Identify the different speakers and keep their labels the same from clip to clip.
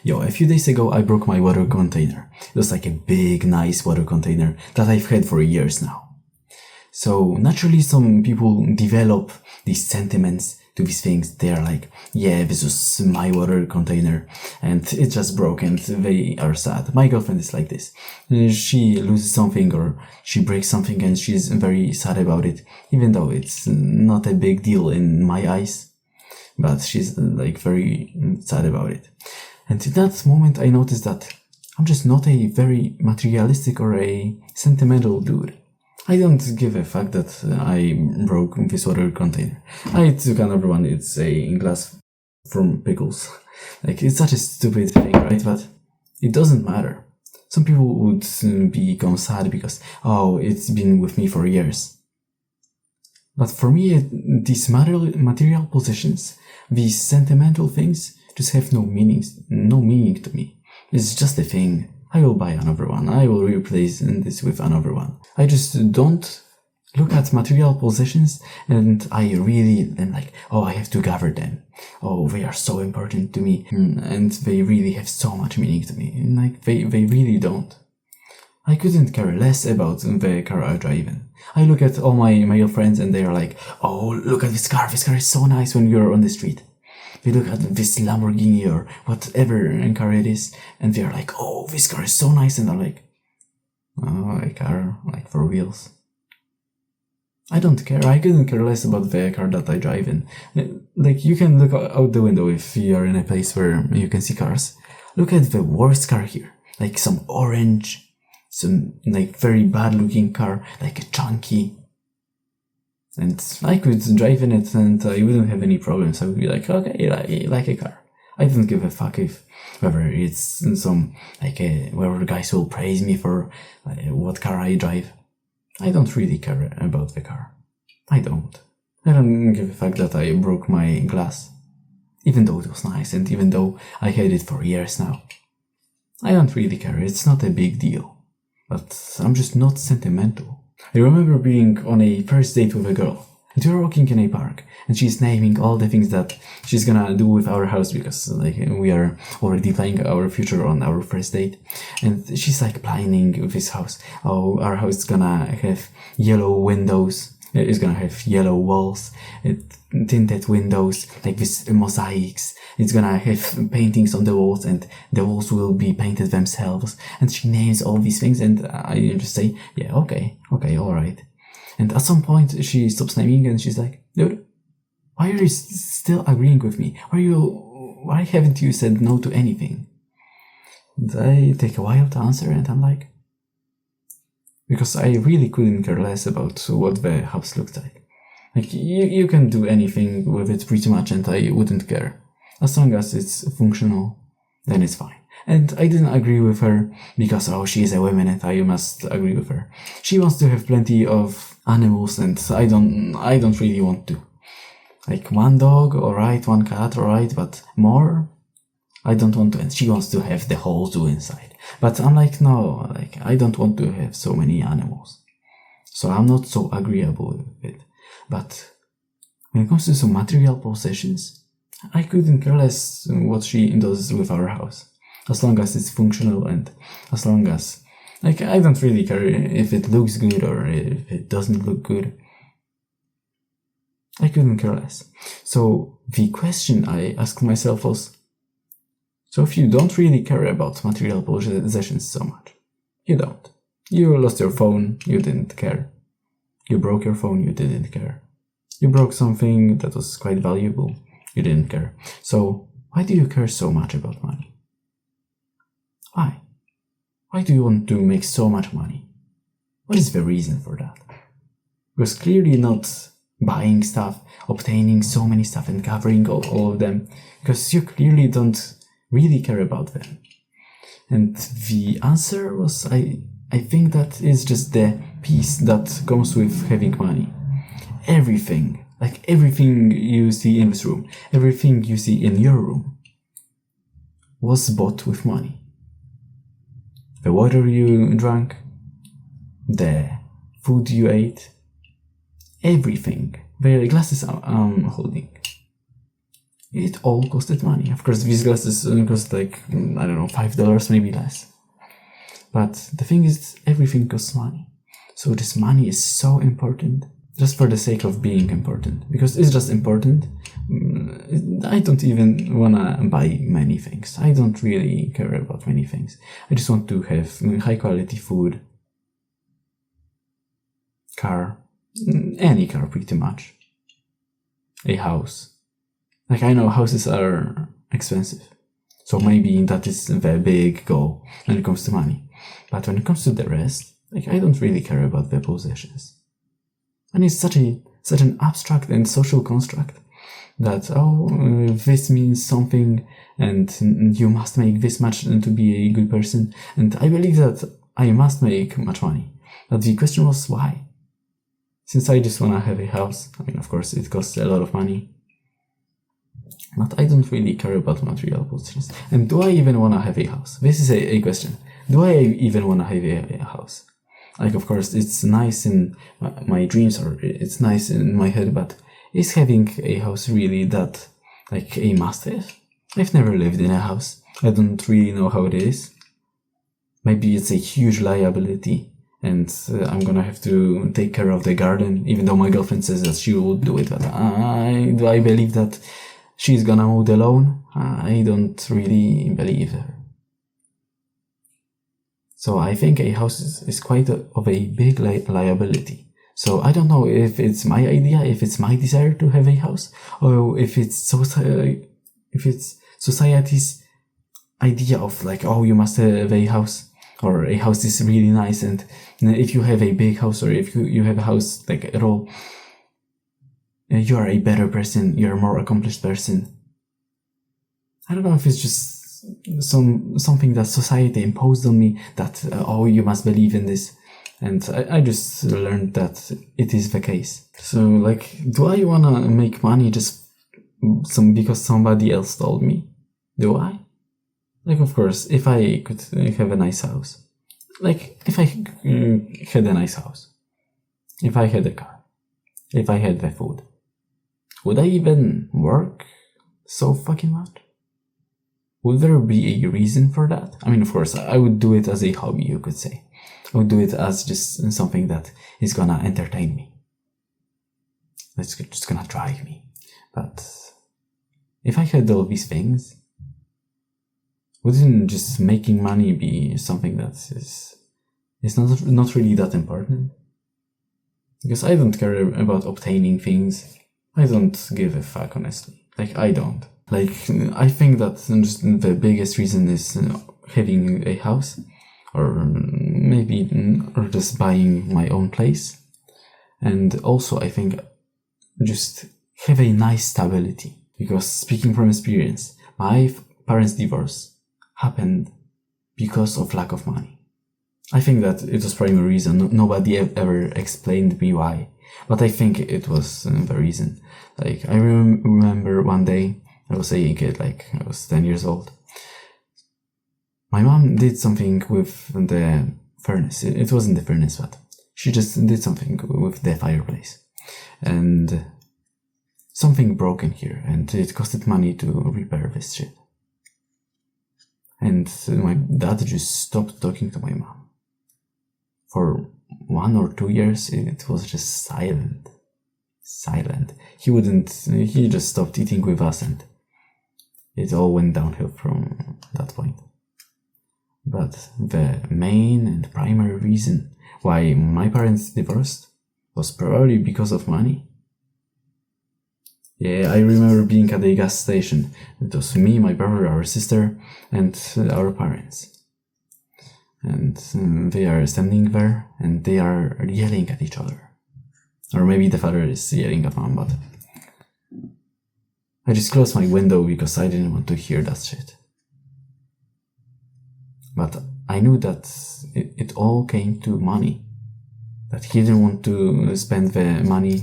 Speaker 1: Yo, a few days ago I broke my water container. It was like a big, nice water container that I've had for years now. So naturally some people develop these sentiments to these things. They are like, yeah, this was my water container and it just broke, and they are sad. My girlfriend is like this. She loses something or she breaks something and she's very sad about it, even though it's not a big deal in my eyes. But she's like very sad about it. And in that moment I noticed that I'm just not a very materialistic or a sentimental dude. I don't give a fuck that I broke this water container. I took another one. It's a glass from pickles. Like, it's such a stupid thing, right? But it doesn't matter. Some people would become sad because, oh, it's been with me for years. But for me, these material possessions, these sentimental things, just have no meaning to me. It's just a thing. I will buy another one. I will replace this with another one. I just don't look at material possessions and I really am like, oh, I have to gather them. Oh, they are so important to me and they really have so much meaning to me. And like, they really don't. I couldn't care less about the car I drive in. I look at all my male friends and they are like, oh, look at this car is so nice when you're on the street. They look at this Lamborghini or whatever car it is, and they're like, oh, this car is so nice, and I'm like, oh, a car, like, for wheels. I don't care. I couldn't care less about the car that I drive in. Like, you can look out the window if you're in a place where you can see cars. Look at the worst car here. Like some orange, some like very bad looking car, like a chunky. And I could drive in it and I wouldn't have any problems. I would be like, okay, like a car. I don't give a fuck if whether it's some, like, whether guys will praise me for what car I drive. I don't really care about the car. I don't. I don't give a fuck that I broke my glass. Even though it was nice and even though I had it for years now. I don't really care. It's not a big deal. But I'm just not sentimental. I remember being on a first date with a girl, and we were walking in a park, and she's naming all the things that she's gonna do with our house because like we are already planning our future on our first date, and she's like planning this house. Oh, our house is gonna have yellow windows. It's gonna have yellow walls, tinted windows, like this mosaics. It's gonna have paintings on the walls and the walls will be painted themselves. And she names all these things and I just say, yeah, okay, alright. And at some point she stops naming and she's like, dude, why are you still agreeing with me? Why haven't you said no to anything? And I take a while to answer and I'm like, because I really couldn't care less about what the house looked like. Like, you can do anything with it pretty much and I wouldn't care. As long as it's functional, then it's fine. And I didn't agree with her because, oh, she is a woman and I must agree with her. She wants to have plenty of animals and I don't really want to. Like, one dog, alright, one cat, alright, but more? I don't want to, and she wants to have the whole zoo inside. But I'm like, no, like, I don't want to have so many animals. So I'm not so agreeable with it. But when it comes to some material possessions, I couldn't care less what she does with our house. As long as it's functional and as long as, like, I don't really care if it looks good or if it doesn't look good. I couldn't care less. So the question I asked myself was, so if you don't really care about material possessions so much, you don't. You lost your phone, you didn't care. You broke your phone, you didn't care. You broke something that was quite valuable, you didn't care. So why do you care so much about money? Why? Why do you want to make so much money? What is the reason for that? Because clearly not buying stuff, obtaining so many stuff and gathering all of them, because you clearly don't really care about them. And the answer was, I think that is just the peace that comes with having money. Everything, like everything you see in this room, everything you see in your room, was bought with money. The water you drank, the food you ate, everything, the glasses I'm holding. It all costed money. Of course, these glasses cost like, I don't know, $5, maybe less. But the thing is, everything costs money. So this money is so important, just for the sake of being important. Because it's just important. I don't even wanna buy many things. I don't really care about many things. I just want to have high quality food, car, any car pretty much, a house. Like, I know houses are expensive, so maybe that is the big goal when it comes to money. But when it comes to the rest, like, I don't really care about the possessions. And it's such an abstract and social construct that, this means something and you must make this much to be a good person. And I believe that I must make much money. But the question was why? Since I just wanna have a house, I mean, of course, it costs a lot of money. But I don't really care about material possessions. And do I even wanna have a house? This is a question. Do I even wanna have a house? Like, of course, it's nice in my dreams, or it's nice in my head, but is having a house really that, like, a must-have? I've never lived in a house. I don't really know how it is. Maybe it's a huge liability, and I'm gonna have to take care of the garden, even though my girlfriend says that she will do it, but do I believe that she's gonna mow the lawn? I don't really believe her. So I think a house is quite of a big liability. So I don't know if it's my idea, if it's my desire to have a house, or if it's society's idea of, like, oh, you must have a house, or a house is really nice, and if you have a big house, or if you have a house, like, at all, you are a better person, you're a more accomplished person. I don't know if it's just something that society imposed on me, that, you must believe in this. And I just learned that it is the case. So, like, do I wanna make money just because somebody else told me? Do I? Like, of course, if I could have a nice house. Like, if I had a nice house. If I had a car. If I had the food. Would I even work so fucking much? Would there be a reason for that? I mean, of course, I would do it as a hobby, you could say. I would do it as just something that is gonna entertain me. That's just gonna drive me. But if I had all these things, wouldn't just making money be something that is not really that important? Because I don't care about obtaining things. I don't give a fuck, honestly. Like, I don't. Like, I think that just the biggest reason is having a house, or just buying my own place. And also, I think just have a nice stability. Because, speaking from experience, my parents' divorce happened because of lack of money. I think that it was primary reason. Nobody ever explained me why, but I think it was the reason. Like, I remember one day, I was a kid, like, I was 10 years old. My mom did something with the furnace. It wasn't the furnace, but she just did something with the fireplace. And something broke in here, and it costed money to repair this shit. And my dad just stopped talking to my mom. For 1 or 2 years, it was just silent. He just stopped eating with us, and it all went downhill from that point. But the main and primary reason why my parents divorced was probably because of money. Yeah, I remember being at a gas station. It was me, my brother, our sister, and our parents. And they are standing there, and they are yelling at each other. Or maybe the father is yelling at mom, but I just closed my window because I didn't want to hear that shit. But I knew that it all came to money. That he didn't want to spend the money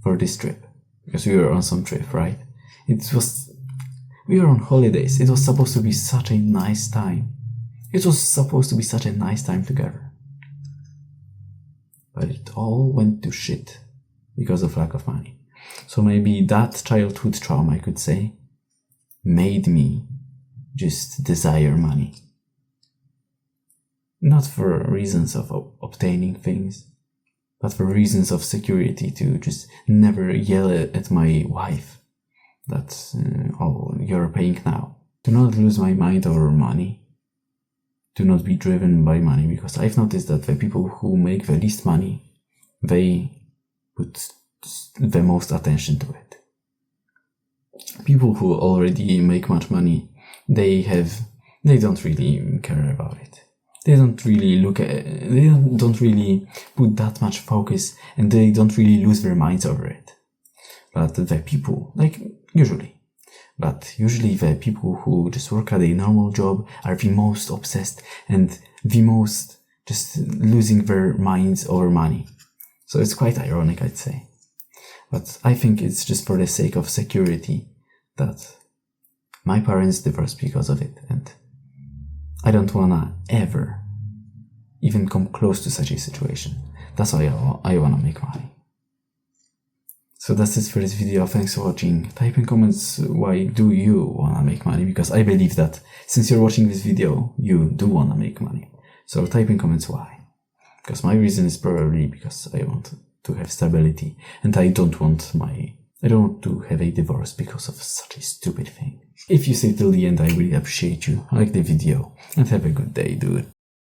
Speaker 1: for this trip. Because we were on some trip, right? We were on holidays. It was supposed to be such a nice time. It was supposed to be such a nice time together. But it all went to shit because of lack of money. So maybe that childhood trauma, I could say, made me just desire money. Not for reasons of obtaining things, but for reasons of security, to just never yell at my wife that, oh, you're paying now. To not lose my mind over money. To not be driven by money, because I've noticed that the people who make the least money, they put the most attention to it. People who already make much money, they don't really care about it. They don't really they don't really put that much focus, and they don't really lose their minds over it. But the people, usually the people who just work at a normal job are the most obsessed and the most just losing their minds over money. So it's quite ironic, I'd say. But I think it's just for the sake of security that my parents divorced because of it, and I don't wanna ever even come close to such a situation. That's why I wanna make money. So that's it for this video. Thanks for watching. Type in comments, why do you wanna make money? Because I believe that since you're watching this video, you do wanna make money. So type in comments why. Because my reason is probably because I want to have stability, and I don't want to have a divorce because of such a stupid thing. If you stay till the end, I really appreciate you. Like the video, and have a good day, dude.